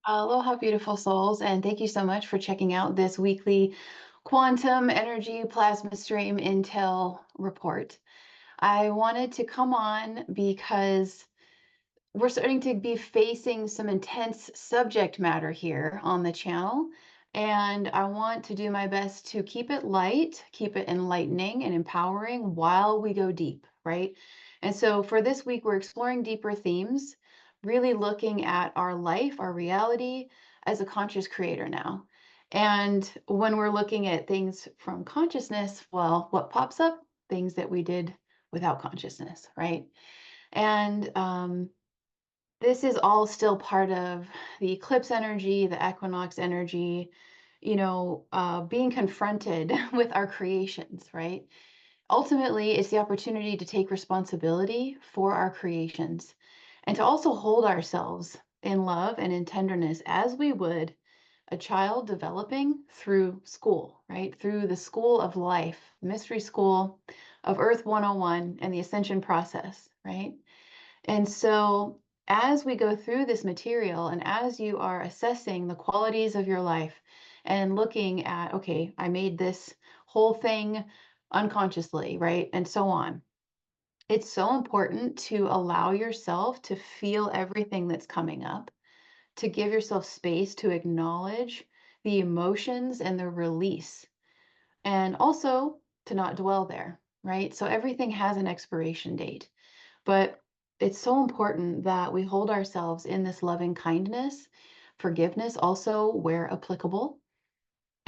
Aloha, beautiful souls, and thank you so much for checking out this weekly quantum energy plasma stream intel report. I wanted to come on because we're starting to be facing some intense subject matter here on the channel, and I want to do my best to keep it light, keep it enlightening and empowering while we go deep, right? And so for this week, we're exploring deeper themes, really looking at our life, our reality as a conscious creator now. And when we're looking at things from consciousness, well, what pops up? Things that we did without consciousness, right? And this is all still part of the eclipse energy, the equinox energy, being confronted with our creations, right? Ultimately, it's the opportunity to take responsibility for our creations and to also hold ourselves in love and in tenderness as we would a child developing through school, right? Through the school of life, mystery school of Earth 101 and the Ascension process, right? And so, as we go through this material and as you are assessing the qualities of your life and looking at, okay, I made this whole thing unconsciously, right? And so on. It's so important to allow yourself to feel everything that's coming up, to give yourself space to acknowledge the emotions and the release, and also to not dwell there, right? So, everything has an expiration date. But it's so important that we hold ourselves in this loving kindness, forgiveness also where applicable.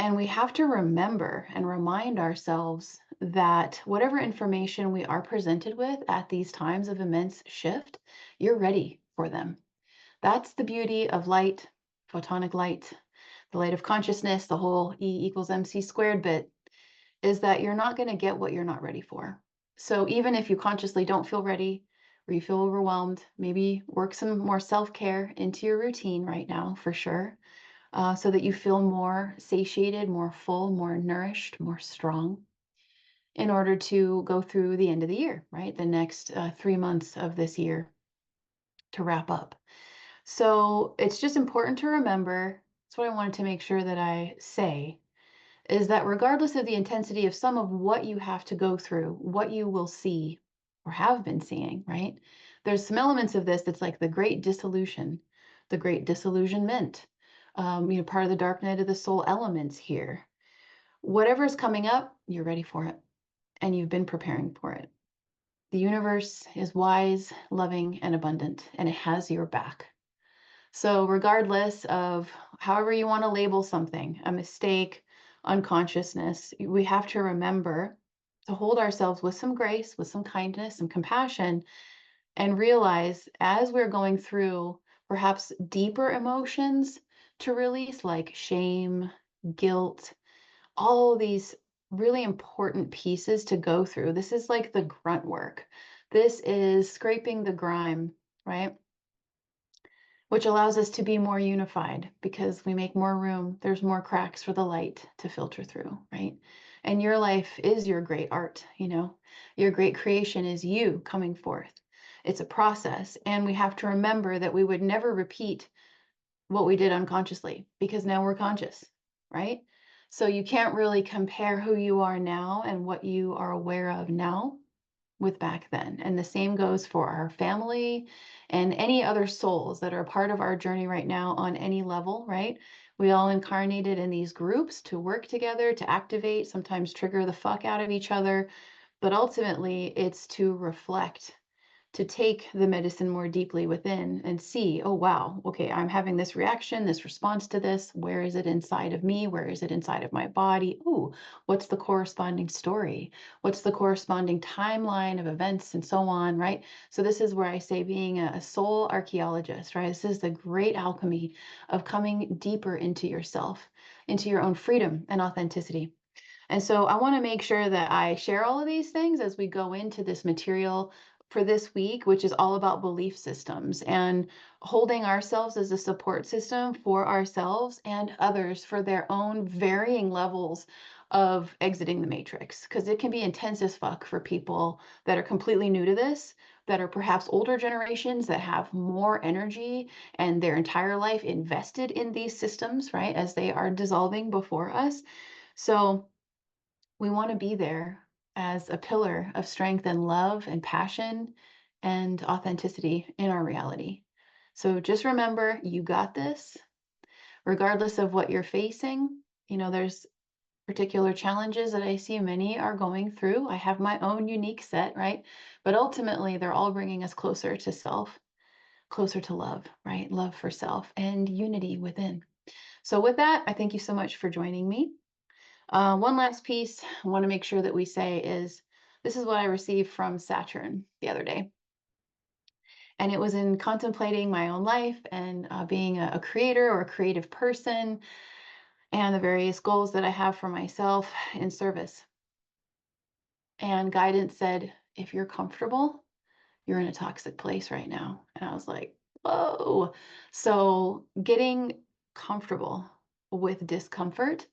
And we have to remember and remind ourselves that whatever information we are presented with at these times of immense shift, you're ready for them. That's the beauty of light, photonic light, the light of consciousness, the whole E equals MC squared bit, is that you're not going to get what you're not ready for. So even if you consciously don't feel ready or you feel overwhelmed, maybe work some more self-care into your routine right now for sure, so that you feel more satiated, more full, more nourished, more strong in order to go through the end of the year, right? The next 3 months of this year to wrap up. So it's just important to remember. That's what I wanted to make sure that I say is that regardless of the intensity of some of what you have to go through, what you will see or have been seeing, right? There's some elements of this that's like the great dissolution, the great disillusionment, part of the dark night of the soul elements here. Whatever is coming up, you're ready for it and you've been preparing for it. The universe is wise, loving, and abundant, and it has your back. So, regardless of however you want to label something, a mistake, unconsciousness, we have to remember to hold ourselves with some grace, with some kindness, some compassion, and realize as we're going through perhaps deeper emotions to release, like shame, guilt, all these really important pieces to go through. This is like the grunt work. This is scraping the grime, right? Which allows us to be more unified because we make more room. There's more cracks for the light to filter through, right? And your life is your great art, your great creation is you coming forth. It's a process. And we have to remember that we would never repeat what we did unconsciously because now we're conscious, right? So you can't really compare who you are now and what you are aware of now with back then. And the same goes for our family and any other souls that are part of our journey right now on any level, right? We all incarnated in these groups to work together, to activate, sometimes trigger the fuck out of each other. But ultimately, it's to reflect, to take the medicine more deeply within and see, oh, wow, okay, I'm having this reaction, this response to this. Where is it inside of me? Where is it inside of my body? Ooh, what's the corresponding story? What's the corresponding timeline of events and so on, right? So this is where I say being a soul archaeologist, right? This is the great alchemy of coming deeper into yourself, into your own freedom and authenticity. And so I want to make sure that I share all of these things as we go into this material for this week, which is all about belief systems and holding ourselves as a support system for ourselves and others for their own varying levels of exiting the matrix. Because it can be intense as fuck for people that are completely new to this, that are perhaps older generations that have more energy and their entire life invested in these systems, right, as they are dissolving before us. So we want to be there as a pillar of strength and love and passion and authenticity in our reality. So just remember, you got this, regardless of what you're facing. There's particular challenges that I see many are going through. I have my own unique set, right? But ultimately, they're all bringing us closer to self, closer to love, right? Love for self and unity within. So, with that, I thank you so much for joining me. One last piece I want to make sure that we say is this is what I received from Saturn the other day. And it was in contemplating my own life and being a creator or a creative person and the various goals that I have for myself in service. And guidance said, if you're comfortable, you're in a toxic place right now. And I was like, whoa. So getting comfortable with discomfort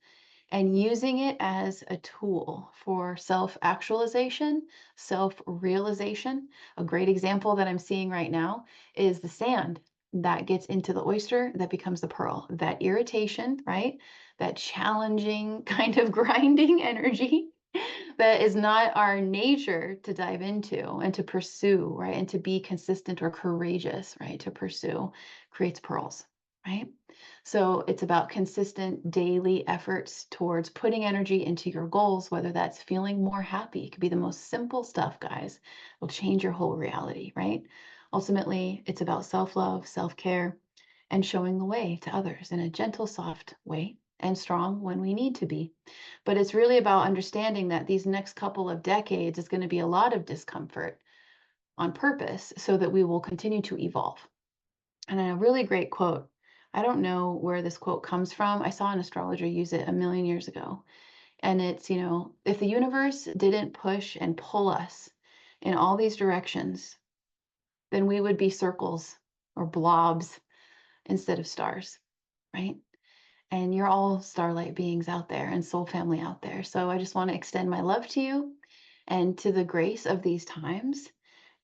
and using it as a tool for self actualization, self realization. A great example that I'm seeing right now is the sand that gets into the oyster that becomes the pearl. That irritation, right? That challenging kind of grinding energy that is not our nature to dive into and to pursue, right? And to be consistent or courageous, right? To pursue creates pearls, right? So it's about consistent daily efforts towards putting energy into your goals, whether that's feeling more happy. It could be the most simple stuff, guys. It'll change your whole reality, right? Ultimately, it's about self-love, self-care, and showing the way to others in a gentle, soft way and strong when we need to be. But it's really about understanding that these next couple of decades is going to be a lot of discomfort on purpose so that we will continue to evolve. And a really great quote. I don't know where this quote comes from. I saw an astrologer use it a million years ago. And it's, if the universe didn't push and pull us in all these directions, then we would be circles or blobs instead of stars, right? And you're all starlight beings out there and soul family out there. So I just want to extend my love to you and to the grace of these times,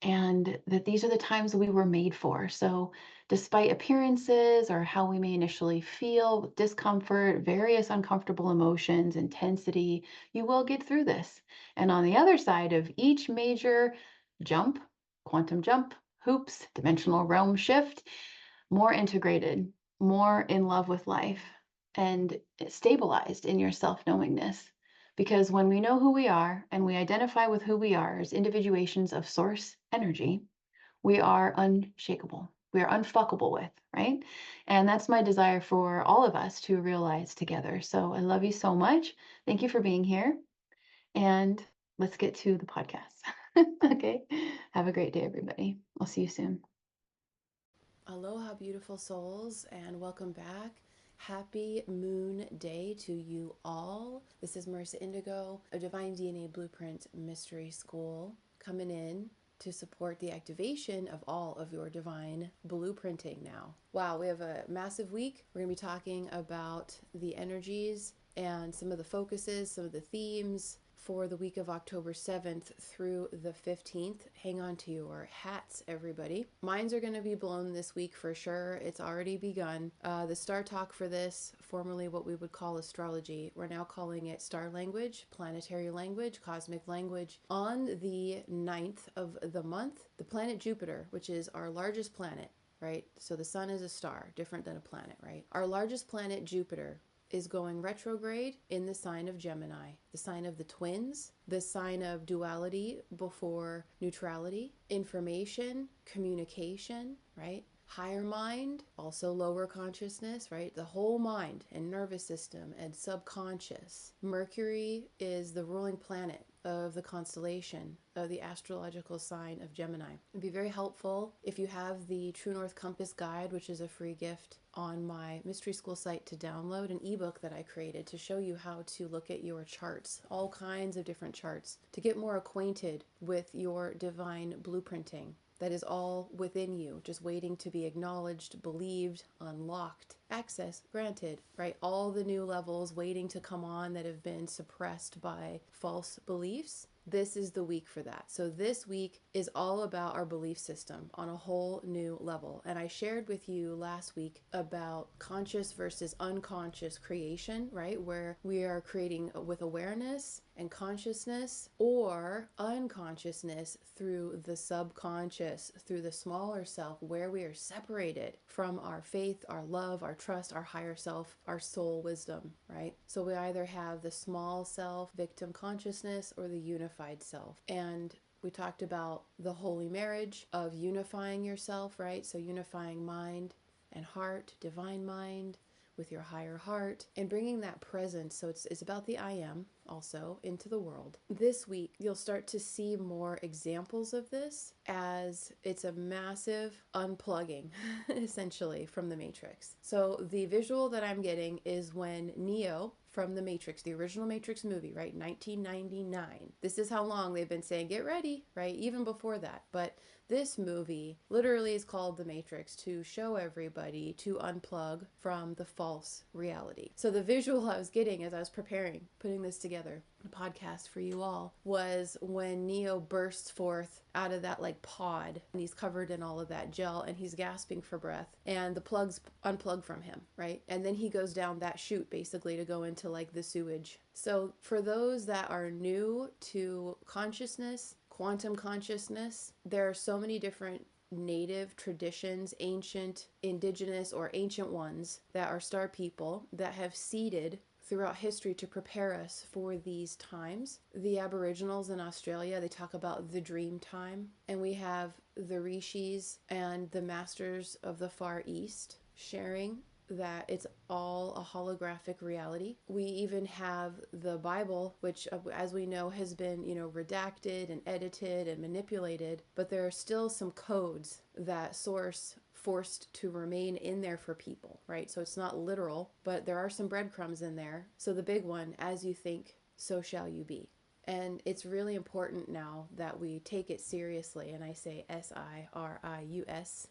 and that these are the times we were made for. So despite appearances or how we may initially feel, discomfort, various uncomfortable emotions, intensity, you will get through this. And on the other side of each major jump, quantum jump, hoops, dimensional realm shift, more integrated, more in love with life, and stabilized in your self-knowingness. Because when we know who we are and we identify with who we are as individuations of source energy, we are unshakable. We are unfuckable with, right? And that's my desire for all of us to realize together. So I love you so much. Thank you for being here. And let's get to the podcast. Okay. Have a great day, everybody. I'll see you soon. Aloha, beautiful souls, and welcome back. Happy Moon Day to you all. This is Marissa Indigo, a Divine DNA Blueprint Mystery School, coming in to support the activation of all of your divine blueprinting now. Wow, we have a massive week. We're going to be talking about the energies and some of the focuses, some of the themes for the week of October 7th through the 15th. Hang on to your hats, everybody. Minds are going to be blown this week for sure. It's already begun. The star talk for this, formerly what we would call astrology, we're now calling it star language, planetary language, cosmic language. On the 9th of the month, the planet Jupiter, which is our largest planet, right? So the sun is a star, different than a planet, right? Our largest planet, Jupiter, is going retrograde in the sign of Gemini, the sign of the twins, the sign of duality before neutrality, information, communication, right? Higher mind, also lower consciousness, right? The whole mind and nervous system and subconscious. Mercury is the ruling planet of the constellation of the astrological sign of Gemini. It'd be very helpful if you have the True North Compass Guide, which is a free gift on my Mystery School site, to download an ebook that I created to show you how to look at your charts, all kinds of different charts, to get more acquainted with your divine blueprinting that is all within you, just waiting to be acknowledged, believed, unlocked, access granted, right? All the new levels waiting to come on that have been suppressed by false beliefs This is the week for that. So this week is all about our belief system on a whole new level. And I shared with you last week about conscious versus unconscious creation, right? Where we are creating with awareness and consciousness, or unconsciousness through the subconscious, through the smaller self, where we are separated from our faith, our love, our trust, our higher self, our soul wisdom, right? So we either have the small self, victim consciousness, or the unified self. And we talked about the holy marriage of unifying yourself, right? So unifying mind and heart, divine mind, with your higher heart, and bringing that presence. So it's about the I am also into the world. This week, you'll start to see more examples of this, as it's a massive unplugging, essentially, from the Matrix. So the visual that I'm getting is when Neo from the Matrix, the original Matrix movie, right? 1999. This is how long they've been saying, get ready, right? Even before that. But this movie literally is called The Matrix to show everybody to unplug from the false reality. So the visual I was getting as I was preparing, putting this together, a podcast for you all, was when Neo bursts forth out of that like pod, and he's covered in all of that gel, and he's gasping for breath, and the plugs unplug from him, right? And then he goes down that chute basically to go into like the sewage. So for those that are new to consciousness, quantum consciousness, there are so many different native traditions, ancient, indigenous, or ancient ones that are star people that have seeded throughout history to prepare us for these times. The Aboriginals in Australia, they talk about the dream time, and we have the rishis and the masters of the Far East sharing that it's all a holographic reality. We even have the Bible, which, as we know, has been, redacted and edited and manipulated, but there are still some codes that source forced to remain in there for people, right? So it's not literal, but there are some breadcrumbs in there. So the big one, as you think, so shall you be. And it's really important now that we take it seriously, and I say SIRIUS,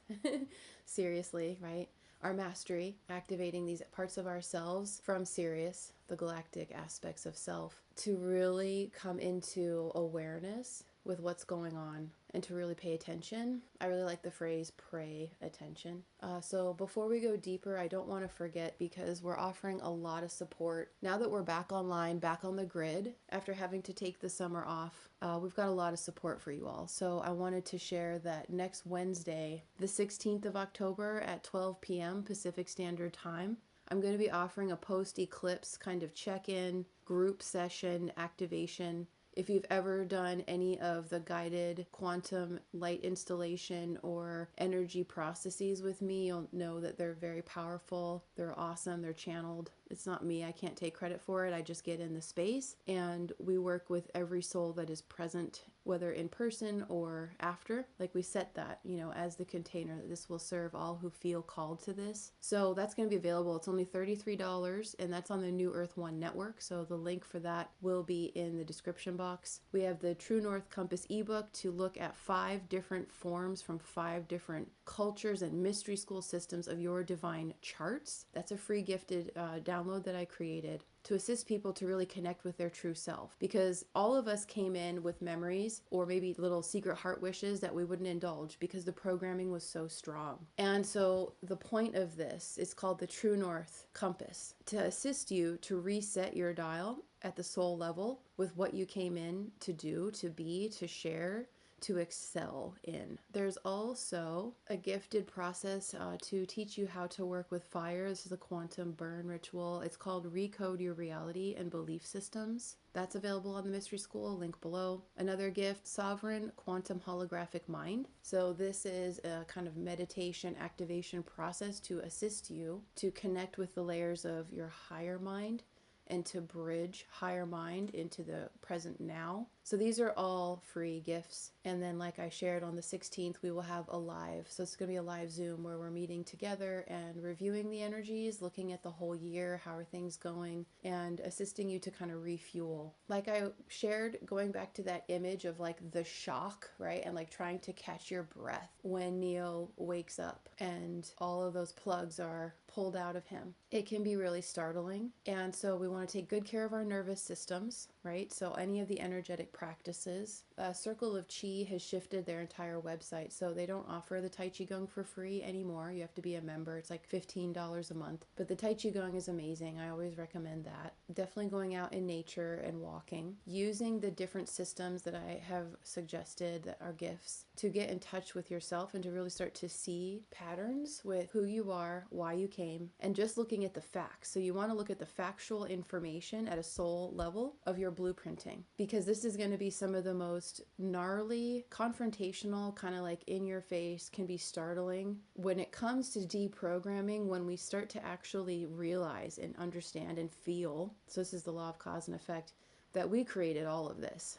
seriously, right? Our mastery, activating these parts of ourselves from Sirius, the galactic aspects of self, to really come into awareness with what's going on and to really pay attention. I really like the phrase pray attention. So before we go deeper, I don't want to forget, because we're offering a lot of support. Now that we're back online, back on the grid, after having to take the summer off, we've got a lot of support for you all. So I wanted to share that next Wednesday, the 16th of October at 12 p.m. Pacific Standard Time, I'm going to be offering a post-eclipse kind of check-in, group session, activation. If you've ever done any of the guided quantum light installation or energy processes with me, you'll know that they're very powerful. They're awesome. They're channeled. It's not me. I can't take credit for it. I just get in the space, and we work with every soul that is present, whether in person or after. Like, we set that, as the container, that this will serve all who feel called to this. So that's going to be available. It's only $33, and that's on the New Earth One network. So the link for that will be in the description box. We have the True North Compass ebook to look at 5 different forms from 5 different cultures and mystery school systems of your divine charts. That's a free gifted download that I created to assist people to really connect with their true self, because all of us came in with memories or maybe little secret heart wishes that we wouldn't indulge because the programming was so strong. And so the point of this is called the True North Compass, to assist you to reset your dial at the soul level with what you came in to do, to be, to share, to excel in. There's also a gifted process to teach you how to work with fire. This is a quantum burn ritual. It's called Recode Your Reality and Belief Systems. That's available on the Mystery School, link below. Another gift, Sovereign Quantum Holographic Mind. So this is a kind of meditation activation process to assist you to connect with the layers of your higher mind and to bridge higher mind into the present now. So these are all free gifts. And then, like I shared, on the 16th, we will have a live. So it's going to be a live Zoom where we're meeting together and reviewing the energies, looking at the whole year, how are things going, and assisting you to kind of refuel. Like I shared, going back to that image of like the shock, right? And like trying to catch your breath when Neo wakes up and all of those plugs are pulled out of him. It can be really startling. And so we want to take good care of our nervous systems, right? So any of the energetic shamanic practices. Circle of Chi has shifted their entire website, so they don't offer the Tai Chi Gong for free anymore. You have to be a member. It's like $15 a month. But the Tai Chi Gong is amazing. I always recommend that. Definitely going out in nature and walking. Using the different systems that I have suggested that are gifts to get in touch with yourself and to really start to see patterns with who you are, why you came, and just looking at the facts. So you want to look at the factual information at a soul level of your blueprinting, because this is going to be some of the most gnarly, confrontational, kind of like in your face, can be startling when it comes to deprogramming, when we start to actually realize and understand and feel. So this is the law of cause and effect, that we created all of this.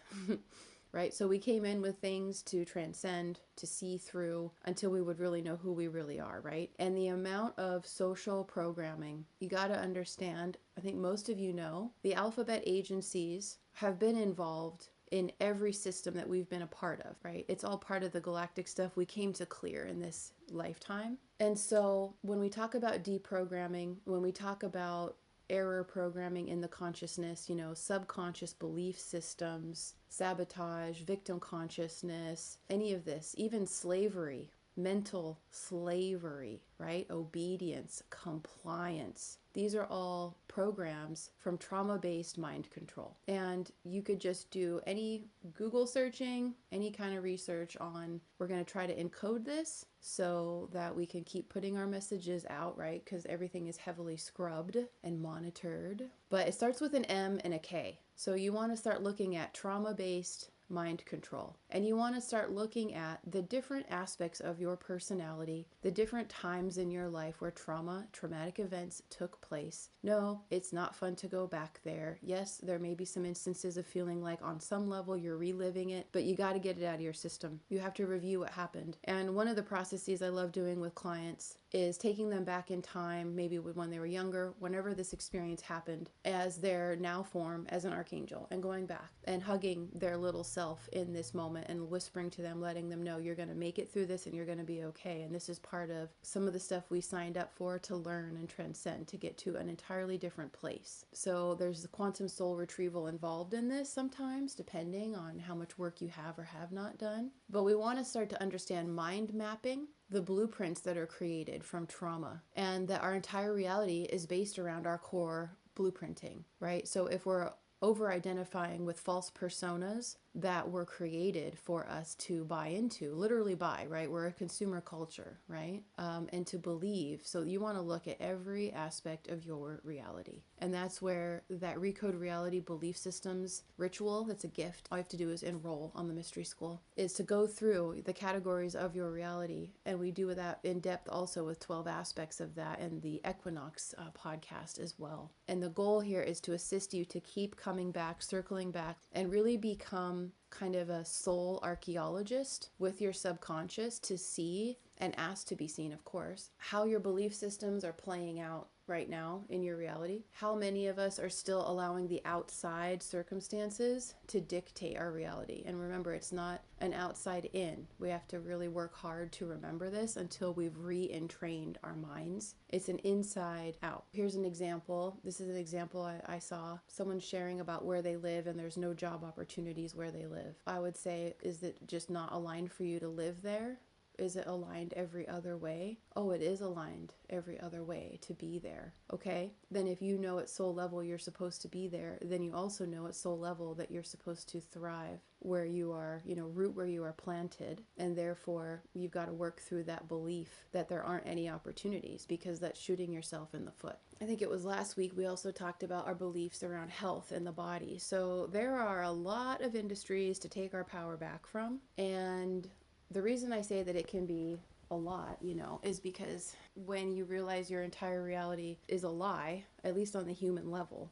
Right? So we came in with things to transcend, to see through, until we would really know who we really are, right? And the amount of social programming, you got to understand, I think most of you know, the alphabet agencies have been involved in every system that we've been a part of, right? It's all part of the galactic stuff we came to clear in this lifetime. And so when we talk about deprogramming, when we talk about error programming in the consciousness, you know, subconscious belief systems, sabotage, victim consciousness, any of this, even slavery, mental slavery, right? Obedience, compliance. These are all programs from trauma-based mind control. And you could just do any Google searching, any kind of research on, we're going to try to encode this so that we can keep putting our messages out, right? Because everything is heavily scrubbed and monitored. But it starts with an M and a K. So you want to start looking at trauma-based mind control. And you want to start looking at the different aspects of your personality, the different times in your life where traumatic events took place. No, it's not fun to go back there. Yes, there may be some instances of feeling like on some level you're reliving it, but you got to get it out of your system. You have to review what happened. And one of the processes I love doing with clients is taking them back in time, maybe when they were younger, whenever this experience happened, as their now form as an archangel, and going back and hugging their little self in this moment and whispering to them, letting them know you're going to make it through this and you're going to be okay. And this is part of some of the stuff we signed up for to learn and transcend, to get to an entirely different place. So there's the quantum soul retrieval involved in this sometimes, depending on how much work you have or have not done. But we want to start to understand mind mapping, the blueprints that are created from trauma, and that our entire reality is based around our core blueprinting, right? So if we're over-identifying with false personas that were created for us to buy into, literally buy, right? We're a consumer culture, right? And to believe. So you want to look at every aspect of your reality. And that's where that Recode Reality Belief Systems ritual, that's a gift. All you have to do is enroll on the Mystery School, is to go through the categories of your reality. And we do that in depth also with 12 aspects of that and the Equinox podcast as well. And the goal here is to assist you to keep coming back, circling back, and really become kind of a soul archaeologist with your subconscious to see, and ask to be seen, of course, how your belief systems are playing out right now in your reality. How many of us are still allowing the outside circumstances to dictate our reality? And remember, it's not an outside in. We have to really work hard to remember this until we've re-entrained our minds. It's an inside out. Here's an example. This is an example I saw someone sharing about where they live and there's no job opportunities where they live. I would say, is it just not aligned for you to live there? Is it aligned every other way? Oh, it is aligned every other way to be there. Okay? Then if you know at soul level you're supposed to be there, then you also know at soul level that you're supposed to thrive where you are, root where you are planted. And therefore, you've got to work through that belief that there aren't any opportunities, because that's shooting yourself in the foot. I think it was last week we also talked about our beliefs around health and the body. So there are a lot of industries to take our power back from. And the reason I say that it can be a lot, is because when you realize your entire reality is a lie, at least on the human level,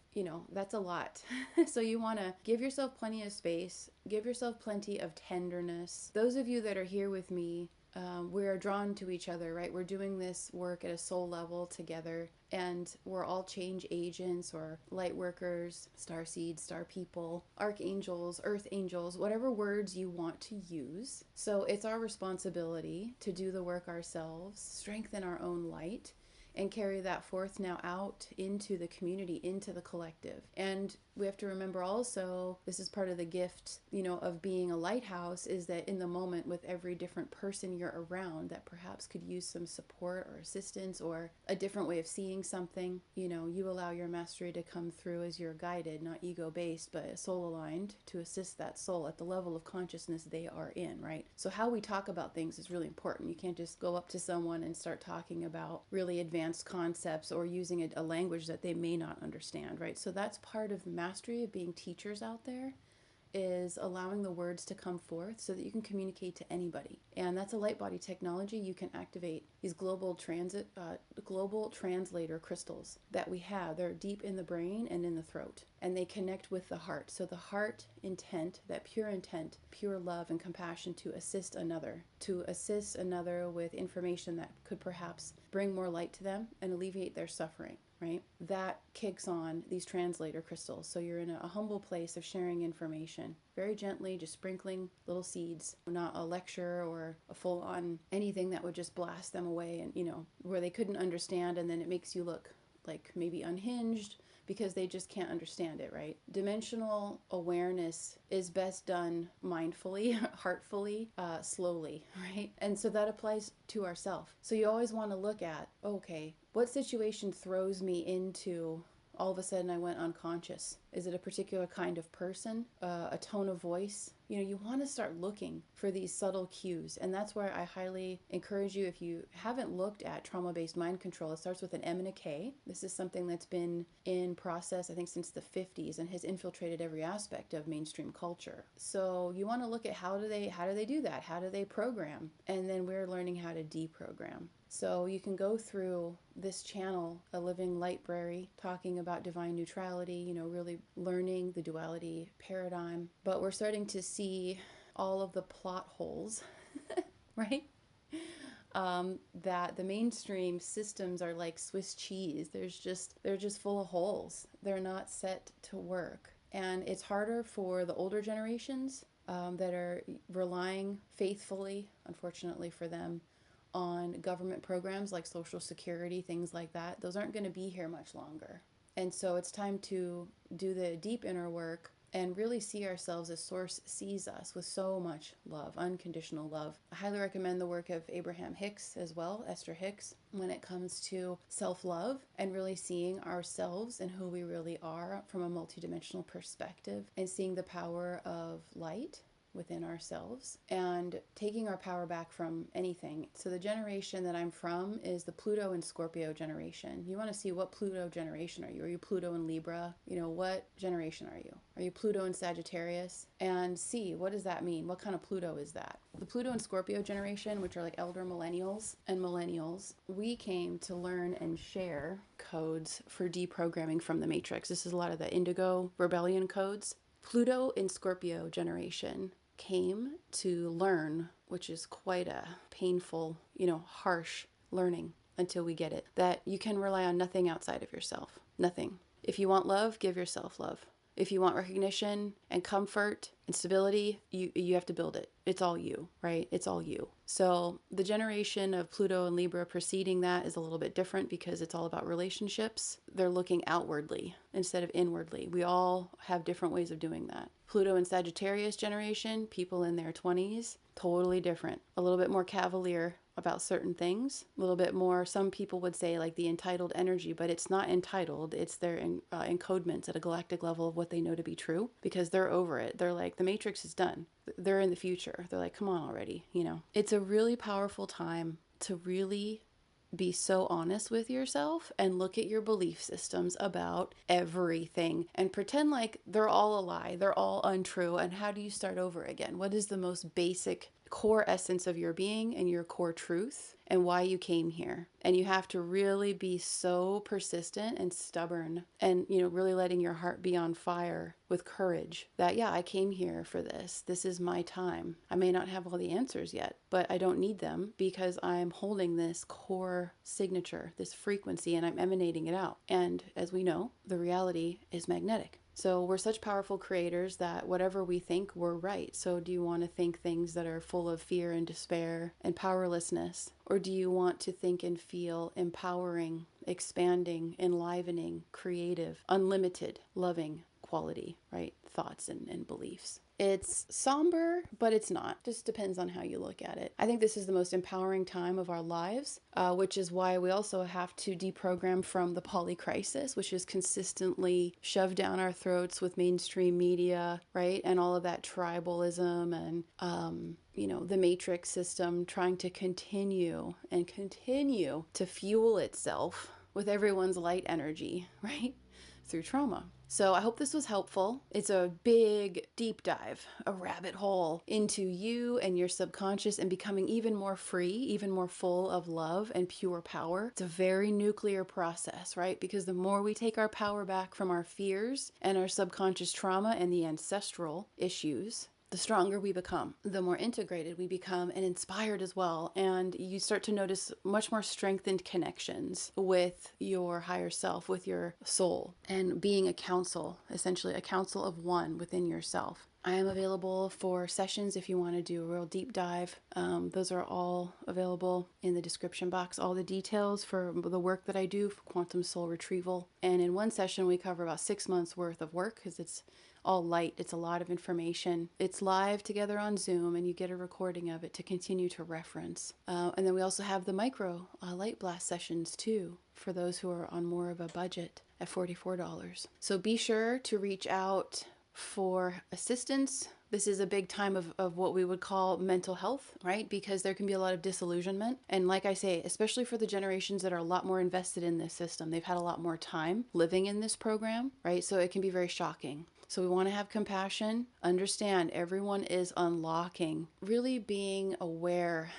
that's a lot. So you want to give yourself plenty of space, give yourself plenty of tenderness. Those of you that are here with me, we are drawn to each other, right? We're doing this work at a soul level together, and we're all change agents or light workers, star seeds, star people, archangels, earth angels, whatever words you want to use. So it's our responsibility to do the work ourselves, strengthen our own light, and carry that forth now out into the community, into the collective. And we have to remember also, this is part of the gift, of being a lighthouse, is that in the moment, with every different person you're around that perhaps could use some support or assistance or a different way of seeing something, you allow your mastery to come through as you're guided, not ego based, but soul aligned, to assist that soul at the level of consciousness they are in, right? So how we talk about things is really important. You can't just go up to someone and start talking about really advanced concepts or using a language that they may not understand, right? So that's part of the mastery of being teachers out there, is allowing the words to come forth so that you can communicate to anybody. And that's a light body technology. You can activate these global translator crystals that we have. They're deep in the brain and in the throat, and they connect with the heart. So the heart intent, that pure love and compassion to assist another with information that could perhaps bring more light to them and alleviate their suffering, right? That kicks on these translator crystals. So you're in a humble place of sharing information, very gently, just sprinkling little seeds, not a lecture or a full on anything that would just blast them away and, where they couldn't understand. And then it makes you look like maybe unhinged because they just can't understand it, right? Dimensional awareness is best done mindfully, heartfully, slowly, right? And so that applies to ourselves. So you always want to look at, okay, what situation throws me into all of a sudden I went unconscious? Is it a particular kind of person, a tone of voice? You want to start looking for these subtle cues. And that's where I highly encourage you, if you haven't looked at trauma-based mind control, it starts with an M and a K. This is something that's been in process, I think, since the 50s and has infiltrated every aspect of mainstream culture. So you want to look at how do they do that? How do they program? And then we're learning how to deprogram. So you can go through this channel, A Living Library, talking about divine neutrality, really learning the duality paradigm. But we're starting to see all of the plot holes, right? That the mainstream systems are like Swiss cheese. They're just full of holes. They're not set to work. And it's harder for the older generations that are relying faithfully, unfortunately for them, on government programs like Social Security, things like that. Those aren't going to be here much longer. And so it's time to do the deep inner work and really see ourselves as Source sees us, with so much love, unconditional love. I highly recommend the work of Abraham Hicks as well, Esther Hicks, when it comes to self-love and really seeing ourselves and who we really are from a multidimensional perspective, and seeing the power of light within ourselves and taking our power back from anything. So the generation that I'm from is the Pluto and Scorpio generation. You want to see, what Pluto generation are you? Are you Pluto and Libra? What generation are you? Are you Pluto and Sagittarius? And see, what does that mean? What kind of Pluto is that? The Pluto and Scorpio generation, which are like elder millennials and millennials, we came to learn and share codes for deprogramming from the matrix. This is a lot of the Indigo rebellion codes. Pluto in Scorpio generation came to learn, which is quite a painful, harsh learning until we get it, that you can rely on nothing outside of yourself. Nothing. If you want love, give yourself love. If you want recognition and comfort and stability, you have to build it. It's all you, right? It's all you. So the generation of Pluto and Libra preceding that is a little bit different because it's all about relationships. They're looking outwardly instead of inwardly. We all have different ways of doing that. Pluto and Sagittarius generation, people in their 20s, totally different. A little bit more cavalier about certain things, a little bit more, some people would say, like the entitled energy, but it's not entitled. It's their encodements at a galactic level of what they know to be true, because they're over it. They're like, the matrix is done. They're in the future. They're like, come on already. It's a really powerful time to really be so honest with yourself and look at your belief systems about everything and pretend like they're all a lie, they're all untrue. And how do you start over again? What is the most basic core essence of your being and your core truth and why you came here? And you have to really be so persistent and stubborn and, really letting your heart be on fire with courage that, yeah, I came here for this. This is my time. I may not have all the answers yet, but I don't need them because I'm holding this core signature, this frequency, and I'm emanating it out. And as we know, the reality is magnetic. So we're such powerful creators that whatever we think, we're right. So do you want to think things that are full of fear and despair and powerlessness? Or do you want to think and feel empowering, expanding, enlivening, creative, unlimited, loving quality, right? Thoughts and beliefs. It's somber, but it's not. Just depends on how you look at it. I think this is the most empowering time of our lives, which is why we also have to deprogram from the polycrisis, which is consistently shoved down our throats with mainstream media, right? And all of that tribalism and, the matrix system trying to continue to fuel itself with everyone's light energy, right? Through trauma. So I hope this was helpful. It's a big deep dive, a rabbit hole into you and your subconscious and becoming even more free, even more full of love and pure power. It's a very nuclear process, right? Because the more we take our power back from our fears and our subconscious trauma and the ancestral issues, the stronger we become, the more integrated we become and inspired as well. And you start to notice much more strengthened connections with your higher self, with your soul, and being a council, essentially a council of one within yourself. I am available for sessions if you want to do a real deep dive. Those are all available in the description box. All the details for the work that I do for quantum soul retrieval. And in one session, we cover about 6 months worth of work because it's all light. It's a lot of information. It's live together on Zoom and you get a recording of it to continue to reference. And then we also have the micro light blast sessions too for those who are on more of a budget at $44. So be sure to reach out for assistance. This is a big time of what we would call mental health, right? Because there can be a lot of disillusionment. And like I say, especially for the generations that are a lot more invested in this system, they've had a lot more time living in this program, right? So it can be very shocking. So we want to have compassion, understand everyone is unlocking, really being aware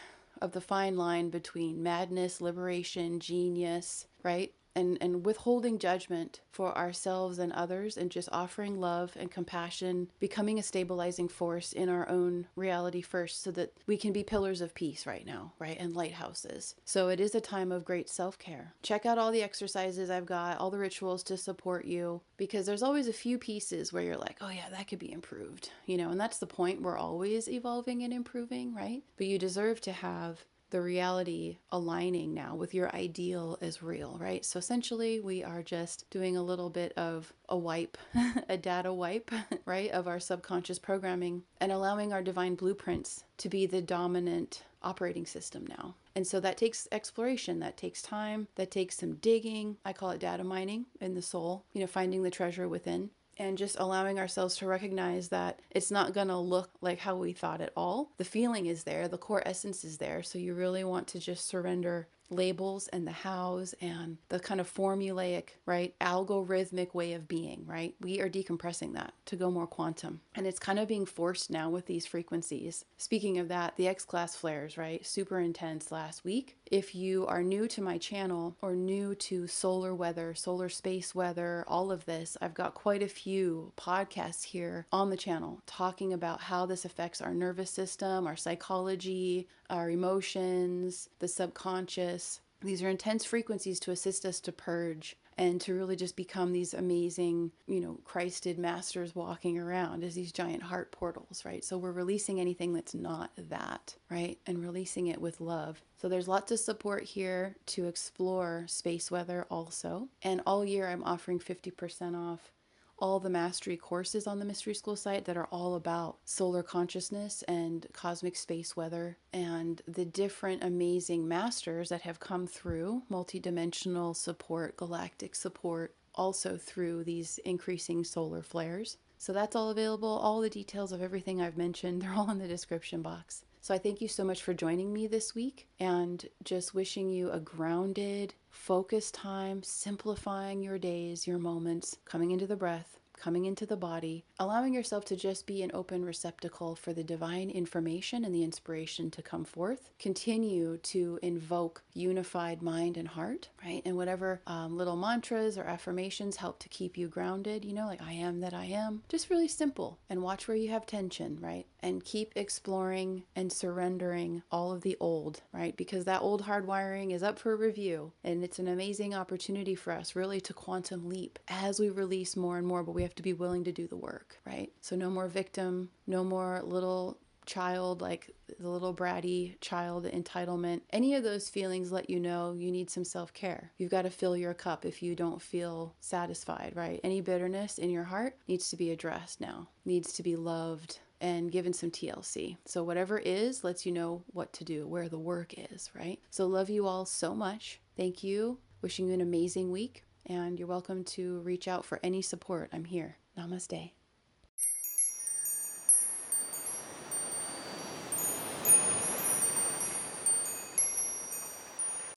of the fine line between madness, liberation, genius, right? And withholding judgment for ourselves and others and just offering love and compassion, becoming a stabilizing force in our own reality first so that we can be pillars of peace right now, right? And lighthouses. So it is a time of great self-care. Check out all the exercises I've got, all the rituals to support you, because there's always a few pieces where you're like, oh yeah, that could be improved, and that's the point. We're always evolving and improving, right? But you deserve to have the reality aligning now with your ideal as real, right? So essentially we are just doing a little bit of a wipe, a data wipe, right, of our subconscious programming and allowing our divine blueprints to be the dominant operating system now. And so that takes exploration, that takes time, that takes some digging. I call it data mining in the soul, finding the treasure within. And just allowing ourselves to recognize that it's not going to look like how we thought at all. The feeling is there, the core essence is there. So you really want to just surrender labels and the hows and the kind of formulaic, right, algorithmic way of being, right? We are decompressing that to go more quantum. And it's kind of being forced now with these frequencies. Speaking of that, the X-class flares, right? Super intense last week. If you are new to my channel or new to solar weather, solar space weather, all of this, I've got quite a few podcasts here on the channel talking about how this affects our nervous system, our psychology, our emotions, the subconscious. These are intense frequencies to assist us to purge and to really just become these amazing, Christed masters walking around as these giant heart portals, right? So we're releasing anything that's not that, right? And releasing it with love. So there's lots of support here to explore space weather also. And all year I'm offering 50% off all the mastery courses on the Mystery School site that are all about solar consciousness and cosmic space weather and the different amazing masters that have come through multidimensional support, galactic support, also through these increasing solar flares. So that's all available. All the details of everything I've mentioned, they're all in the description box. So I thank you so much for joining me this week and just wishing you a grounded, focused time, simplifying your days, your moments, coming into the breath, coming into the body, allowing yourself to just be an open receptacle for the divine information and the inspiration to come forth. Continue to invoke unified mind and heart, right? And whatever little mantras or affirmations help to keep you grounded, like I am that I am. Just really simple. And watch where you have tension, right? And keep exploring and surrendering all of the old, right? Because that old hardwiring is up for review. And it's an amazing opportunity for us really to quantum leap as we release more and more. But we have have to be willing to do the work, right? So no more victim, no more little child, like the little bratty child, the entitlement. Any of those feelings let you know you need some self-care. You've got to fill your cup if you don't feel satisfied, right? Any bitterness in your heart needs to be addressed now, needs to be loved and given some TLC. So whatever is lets you know what to do, where the work is, right? So love you all so much. Thank you. Wishing you an amazing week. And you're welcome to reach out for any support. I'm here. Namaste.